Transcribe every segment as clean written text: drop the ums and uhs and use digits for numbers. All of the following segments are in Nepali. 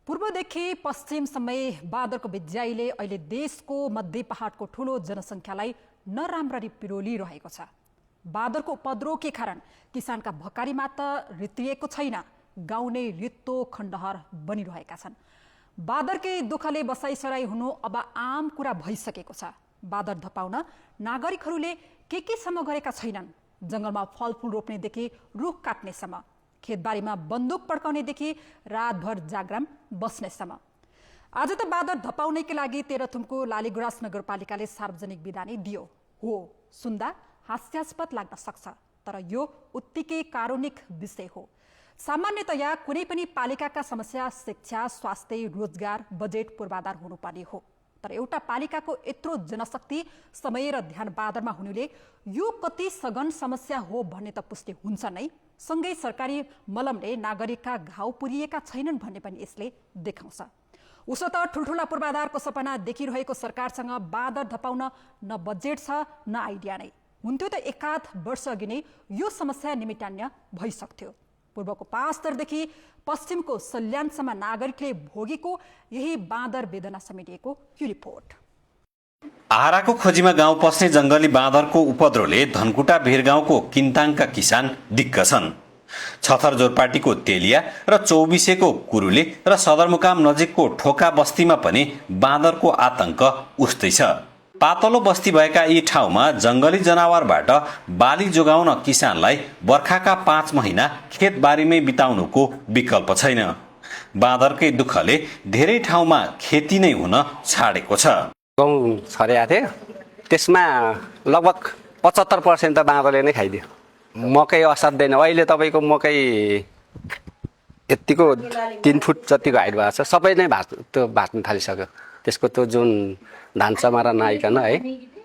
पूर्वदेखि पश्चिमसम्मै बाँदरको बिज्याइले अहिले देशको मध्य पहाडको ठूलो जनसङ्ख्यालाई नराम्ररी पिरोलिरहेको छ। बाँदरको उपद्रवकै कारण किसानका भकारीमा त रित्रिएको छैन, गाउँ नै रित्तो खण्डहर बनिरहेका छन्। बाँदरकै दुःखले बसाइसराई हुनु अब आम कुरा भइसकेको छ। बाँदर धपाउन नागरिकहरूले केसम्म गरेका छैनन्। जंगलमा फलफूल रोप्नेदेखि रुख काट्नेसम्म, खेतबारीमा बन्दुक पड्काउनेदेखि रातभर जाग्राम बस्नेसम्म। आज त बाँदर धपाउनैका लागि तेह्रथुमको लालीगुराँस नगरपालिकाले सार्वजनिक बिदानी दियो। हो, सुन्दा हास्यास्पद लाग्न सक्छ, तर यो उत्तिकै कारुणिक विषय हो। सामान्यतया कुनै पनि पालिकाका समस्या शिक्षा, स्वास्थ्य, रोजगार, बजेट पूर्वाधार हुनुपर्ने हो। तर एउटा पालिकाको यत्रो जनशक्ति, समय र ध्यान बाँदरमा हुनुले यो कति सघन समस्या हो भन्ने त पुष्टि हुन्छ नै। सँगै सरकारी मलमले नागरिकका घाउ पुरिएका छैनन् भन्ने पनि यसले देखाउँछ। उसो त ठुल्ठुला पूर्वाधारको सपना देखिरहेको सरकारसँग बाँदर धपाउन न बजेट छ न आइडिया नै। हुन्थ्यो त एकाध वर्ष अघि नै यो समस्या निमित्तान्य भइसक्थ्यो। पूर्वको पाँचतरदेखि पश्चिमको सल्यानसम्म नागरिकले भोगेको यही बाँदर वेदना समेटिएको यो रिपोर्ट। आहाराको खोजीमा गाउँ पस्ने जंगली बाँदरको उपद्रवले धनकुटा भिरगाउँको किन्ताङका किसान दिक्क छन्। छथर जोरपाटीको तेलिया र चौबिसेको कुरुले र सदरमुकाम नजिकको ठोका बस्तीमा पनि बाँदरको आतंक उस्तै छ। पातलो बस्ती भएका यी ठाउँमा जंगली जनावरबाट बाली जोगाउन किसानलाई बर्खाका 5 महिना खेतबारीमै बिताउनुको विकल्प छैन। बाँदरकै दुःखले धेरै ठाउँमा खेती नै हुन छाडेको छ। गहुँ छरेको थियो, त्यसमा लगभग 75% त बाँदरले नै खाइदियो। मकै असाध्दैन। अहिले तपाईँको मकै यत्तिको 3 फुट जतिको हाइट भएको छ, सबै नै भाँच्न थालिसक्यो। त्यसको त्यो जुन धान चमारा नआइकन है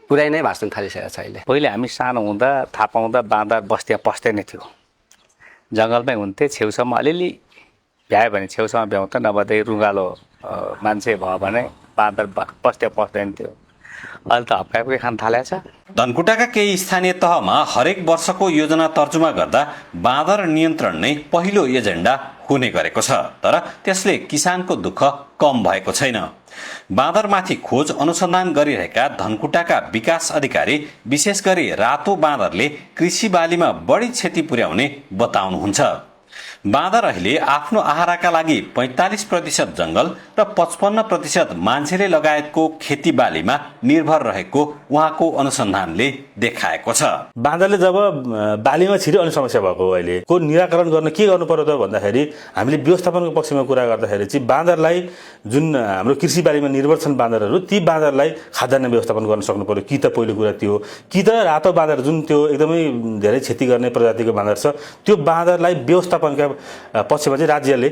पुरै नै भाँच्न थालिसकेको छ अहिले। पहिले हामी सानो हुँदा थाहा पाउँदा बाँदर बस्तीमा पस्दै नै थियो। जङ्गलमै हुन्थे, छेउसम्म अलिअलि भ्यायो भने छेउसम्म भ्याउँथ्यो, नभए रुगालो मान्छे भयो भने बाँदर बस्तीमा पस्दैन थियो। अहिले त हप्काइ खान थालेको छ। धनकुटाका केही स्थानीय तहमा हरेक वर्षको योजना तर्जुमा गर्दा बाँदर नियन्त्रण नै पहिलो एजेन्डा हुने गरेको छ। तर त्यसले किसानको दुःख कम भएको छैन। बाँदरमाथि खोज अनुसन्धान गरिरहेका धनकुटाका विकास अधिकारी विशेष गरी रातो बाँदरले कृषि बालीमा बढी क्षति पुर्याउने बताउनुहुन्छ। बाँदर अहिले आफ्नो आहाराका लागि 45% जंगल र 55% मान्छेले लगायतको खेतीबालीमा निर्भर रहेको उहाँको अनुसन्धानले देखाएको छ। बाँदरले जब बालीमा छिर्यो अनि समस्या भएको अहिले को निराकरण गर्न के गर्नु पर्यो त भन्दाखेरि हामीले व्यवस्थापनको पक्षमा कुरा गर्दाखेरि चाहिँ बाँदरलाई जुन हाम्रो कृषि बालीमा निर्भर छन् बाँदरहरू, ती बाँदरलाई खाद्यान्न व्यवस्थापन गर्न सक्नु पर्यो। कि त पहिलो कुरा त्यो, कि त रातो बाँदर जुन त्यो एकदमै धेरै क्षति गर्ने प्रजातिको बाँदर छ, त्यो बाँदरलाई व्यवस्थापनका पक्षमा चाहिँ राज्यले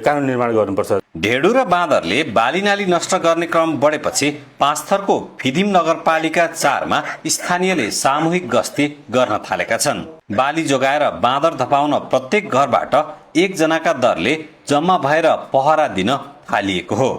कानुन निर्माण गर्नुपर्छ। ढेडु र बाँदरले बालीनाली नष्ट गर्ने क्रम बढेपछि पाँचथरको फिदिम नगरपालिका 4मा स्थानीयले सामूहिक गस्ती गर्न थालेका छन्। बाली जोगाएर बाँदर धपाउन प्रत्येक घरबाट 1 जनाका दरले जम्मा भएर पहरा दिन थालिएको हो।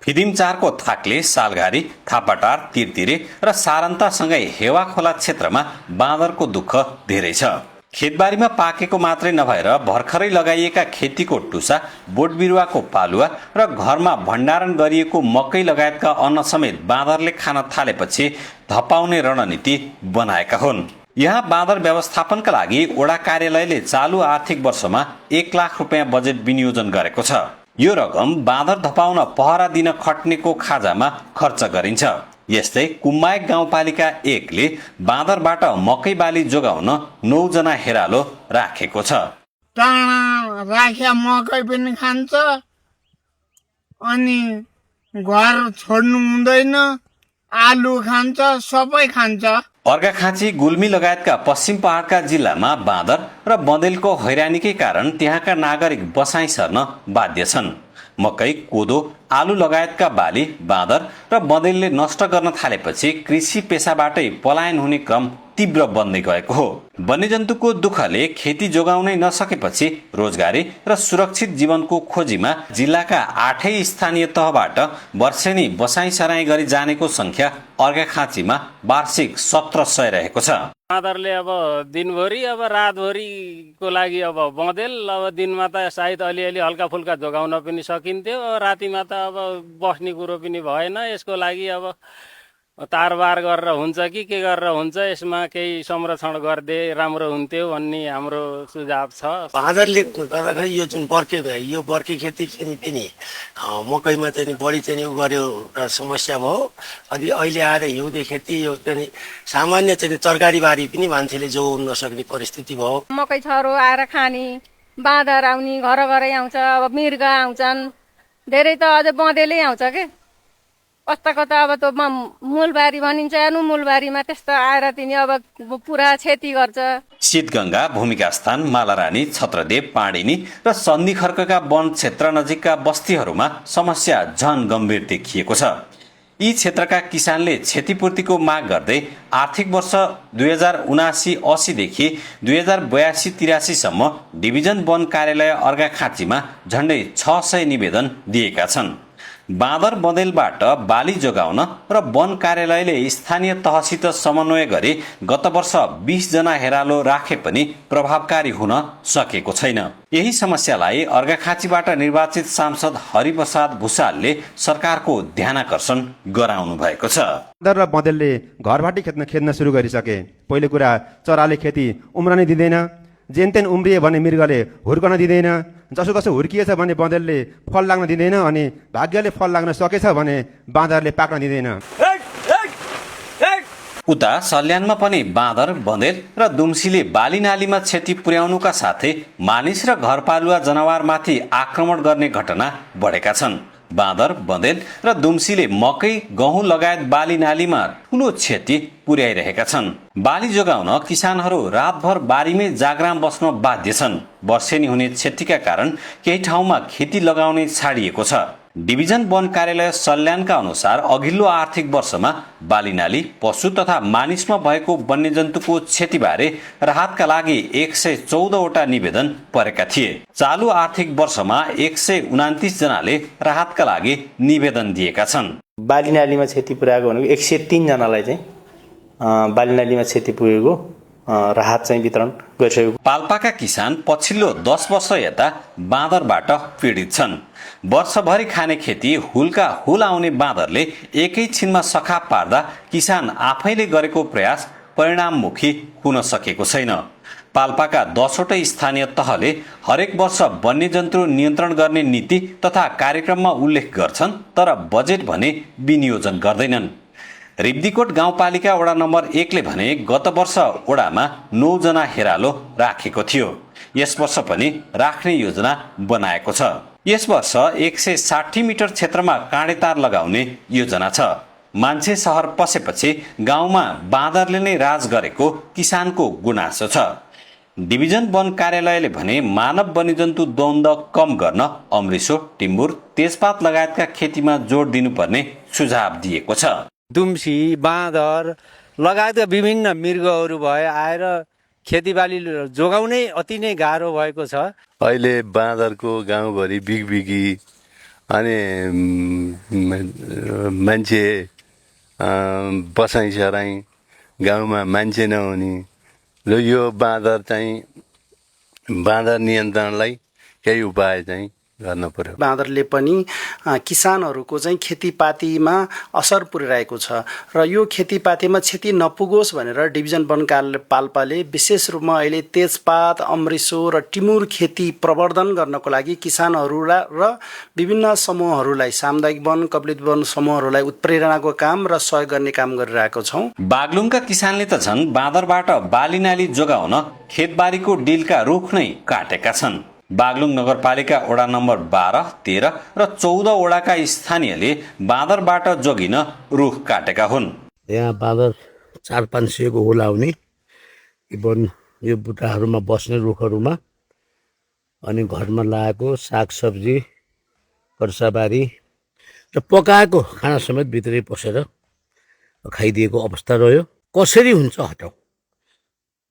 फिदिम 4को थाकले सालघारी, थापाटार, तिरतिरे र सारन्तासँगै हेवा खोला क्षेत्रमा बाँदरको दुःख धेरै छ। खेतबारीमा पाकेको मात्रै नभएर भर्खरै लगाइएका खेतीको टुसा, बोट बिरुवाको पालुवा र घरमा भण्डारण गरिएको मकै लगायतका अन्न समेत बाँदरले खान थालेपछि धपाउने रणनीति बनाएका हुन्। यहाँ बाँदर व्यवस्थापनका लागि वडा कार्यालयले चालु आर्थिक वर्षमा 1 लाख रुपियाँ बजेट विनियोजन गरेको छ। यो रकम बाँदर धपाउन पहरा दिन खट्नेको खाजामा खर्च गरिन्छ। यस्तै कुम्मायक गाउँपालिका 1ले बाँदरबाट मकै बाली जोगाउन 9 जना हेरालो राखेको छ। टाढा राख्या मकै पनि खान्छ अनि घर छोड्नु हुँदैन, आलु खान्छ, सबै खान्छ। अर्घाखाँची, गुल्मी लगायतका पश्चिम पहाडका जिल्लामा बाँदर र बँदेलको हैरानीकै कारण त्यहाँका नागरिक बसाइ सर्न बाध्य छन्। मकै, कोदो, आलु लगायतका बाली बाँदर र बँदेलले नष्ट गर्न थालेपछि कृषि पेसाबाटै पलायन हुने क्रम तीव्र बन्दै गएको हो। वन्यजन्तुको दुःखले खेती जोगाउनै नसकेपछि रोजगारी र सुरक्षित जीवनको खोजीमा जिल्लाका 8 स्थानीय तहबाट वर्षेनी बसाइ सराई गरी जानेको संख्या अर्घाखाँचीमा वार्षिक 1700 रहेको छ। बाँदरले अब दिनभरि अब रातभरिको लागि अब बँदेल, अब दिनमा त सायद अलिअलि हल्का फुल्का जोगाउन पनि सकिन्थ्यो, रातिमा त अब बस्ने कुरो पनि भएन। यसको लागि अब तारबार गरेर हुन्छ कि के गरेर हुन्छ, यसमा केही संरक्षण गरिदिए राम्रो हुन्थ्यो भन्ने हाम्रो सुझाव छ। बाँदरले गर्दाखेरि यो जुन बर्के खेती चाहिँ पनि मकैमा चाहिँ बढी चाहिँ उ गर्यो र समस्या भयो। अनि अहिले आएर हिउँदे खेती यो चाहिँ सामान्य चाहिँ तरकारी बारी पनि मान्छेले जोगाउन नसक्ने परिस्थिति भयो। मकै छरो आएर खाने, बाँदर आउने, घर घरै आउँछ, अब मृग आउँछन्, धेरै त अझै बँदेलै आउँछ के। कस्ताको त अब त्यो मूलबारी भनिन्छ, सानो मूलबारीमा त्यस्तो आएर तिनी अब पुरा क्षति गर्छ। शीतगङ्गा, भूमिका स्थान, मालारानी, छत्रदेव, पाणिनी र सन्धि खर्कका वन क्षेत्र नजिकका बस्तीहरूमा समस्या झन गम्भीर देखिएको छ। यी क्षेत्रका किसानले क्षतिपूर्तिको माग गर्दै आर्थिक वर्ष 2079-80 देखि 2082-83 सम्म डिभिजन वन कार्यालय अर्घाखाँचीमा झण्डै 600 निवेदन दिएका छन्। बाँदर बँदेलबाट बाली जोगाउन र वन कार्यालयले स्थानीय तहसित समन्वय गरी गत वर्ष 20 जना हेरालो राखे पनि प्रभावकारी हुन सकेको छैन। यही समस्यालाई अर्घाखाँचीबाट निर्वाचित सांसद हरिप्रसाद भुसालले सरकारको ध्यानाकर्षण गराउनु भएको छ। बाँदर र बँदेलले घरबाटै खेद्न सुरु गरिसके। पहिलो कुरा, चराले खेती उम्रनै दिँदैन, जेनतेन उम्रिए भने मृगले हुर्कन दिँदैन, जसो तसो हुर्किएछ भने बँदेलले फल लाग्न दिँदैन, अनि भाग्यले फल लाग्न सकेछ भने बाँदरले पाक्न दिँदैन। उता सल्यानमा पनि बाँदर, बँदेल र दुम्सीले बाली नालीमा क्षति पुर्याउनुका साथै मानिस र घरपालुवा जनावरमाथि आक्रमण गर्ने घटना बढेका छन्। बाँदर, बँदेल र दुम्सीले मकै, गहुँ लगायत बाली नालीमा ठूलो क्षति पुर्याइरहेका छन्। बाली जोगाउन किसानहरू रातभर बारीमै जाग्राम बस्न बाध्य छन्। वर्षेनी हुने क्षतिका कारण केही ठाउँमा खेती लगाउनै छाडिएको छ। डिभिजन वन कार्यालय सल्यानका अनुसार अघिल्लो आर्थिक वर्षमा बाली नाली, पशु तथा मानिसमा भएको वन्यजन्तुको क्षतिबारे राहतका लागि 114 वटा निवेदन परेका थिए। चालु आर्थिक वर्षमा 129 जनाले राहतका लागि निवेदन दिएका छन्। बाली नालीमा क्षति पुर्याएको भनेको 103 जनालाई चाहिँ बाली नालीमा क्षति पुगेको राहत चाहिँ वितरण गरिसकेको। पाल्पाका किसान पछिल्लो 10 वर्ष यता बाँदरबाट पीडित छन्। वर्षभरि खाने खेती हुलका हुल आउने बाँदरले एकैछिनमा सखा पार्दा किसान आफैले गरेको प्रयास परिणाममुखी हुन सकेको छैन। पाल्पाका 10 वटा स्थानीय तहले हरेक वर्ष वन्यजन्तु नियन्त्रण गर्ने नीति तथा कार्यक्रममा उल्लेख गर्छन्, तर बजेट भने विनियोजन गर्दैनन्। रिब्दीकोट गाउँपालिका वडा नम्बर 1 ले भने गत वर्ष वडामा 9 जना हेरालो राखेको थियो। यस वर्ष पनि राख्ने योजना बनाएको छ। यस वर्ष 160 मिटर क्षेत्रमा काँडेतार लगाउने योजना छ। मान्छे सहर पसेपछि गाउँमा बाँदरले नै राज गरेको किसानको गुनासो छ। डिभिजन वन कार्यालयले भने मानव वन्यजन्तु द्वन्द कम गर्न अमृसो, टिम्बुर, तेजपात लगायतका खेतीमा जोड दिनुपर्ने सुझाव दिएको छ। दुम्सी, बाँदर लगायतका विभिन्न मृगहरू भए आएर खेतीबाली जोगाउनै अति नै गाह्रो भएको छ। अहिले बाँदरको गाउँभरि बिगबिगी, अनि मान्छे बसाइ सराई, गाउँमा मान्छे नहुने र यो बाँदर चाहिँ बाँदर नियन्त्रणलाई केही उपाय चाहिँ गर्न पर्यो। बाँदरले पनि किसानहरूको चाहिँ खेतीपातीमा असर पुर्याएको छ र यो खेतीपातीमा क्षति नपुगोस् भनेर डिभिजन वन कार्यालय पाल्पाले विशेष रूपमा अहिले तेजपात, अमृसो र टिमुर खेती प्रवर्धन गर्नको लागि किसानहरूलाई र विभिन्न समूहहरूलाई, सामुदायिक वन, कपिलित वन समूहहरूलाई उत्प्रेरणाको काम र सहयोग गर्ने काम गरिरहेको छौँ। बागलुङका किसानले त झन् बाँदरबाट बाली नाली जोगाउन खेतबारीको डिलका रुख नै काटेका छन्। बागलुङ नगरपालिका वडा नम्बर 12, 13 र 14 वडाका स्थानीयले बाँदरबाट जोगिन रुख काटेका हुन्। यहाँ बाँदर 400-500 को होला आउने वन यो बुट्टाहरूमा बस्ने रुखहरूमा, अनि घरमा लगाएको सागसब्जी, कर्साबारी र पकाएको खाना समेत भित्रै पसेर खाइदिएको अवस्था रह्यो। कसरी हुन्छ हटाऊ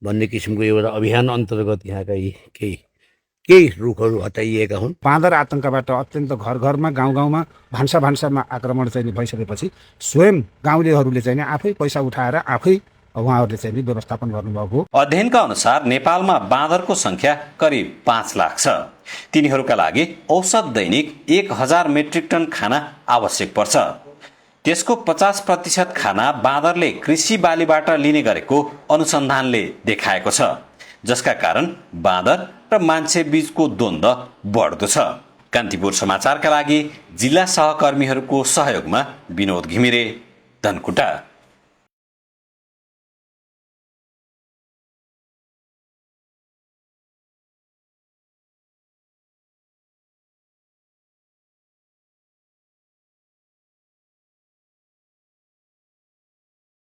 भन्ने किसिमको एउटा अभियान अन्तर्गत यहाँका केही रुखहरू हटाइएका हुन्। बाँदर आतंकबाट अत्यन्त घर घरमा, गाउँ गाउँमा, भान्सा भान्सामा आक्रमण चाहिँ भइसकेपछि स्वयं गाउँलेहरूले चाहिँ आफै पैसा उठाएर आफै उहाँहरूले चाहिँ नि व्यवस्थापन गर्नुभएको। अध्ययनका अनुसार नेपालमा बाँदरको संख्या करिब 5 लाख छ। तिनीहरूका लागि औसत दैनिक 1000 मेट्रिक टन खाना आवश्यक पर्छ। त्यसको 50% खाना बाँदरले कृषि बालीबाट लिने गरेको अनुसन्धानले देखाएको छ, जसका कारण बाँदर र मान्छे बीचको द्वन्द्व बढ्दो छ। कान्तिपुर समाचारका लागि जिल्ला सहकर्मीहरूको सहयोगमा विनोद घिमिरे, धनकुटा।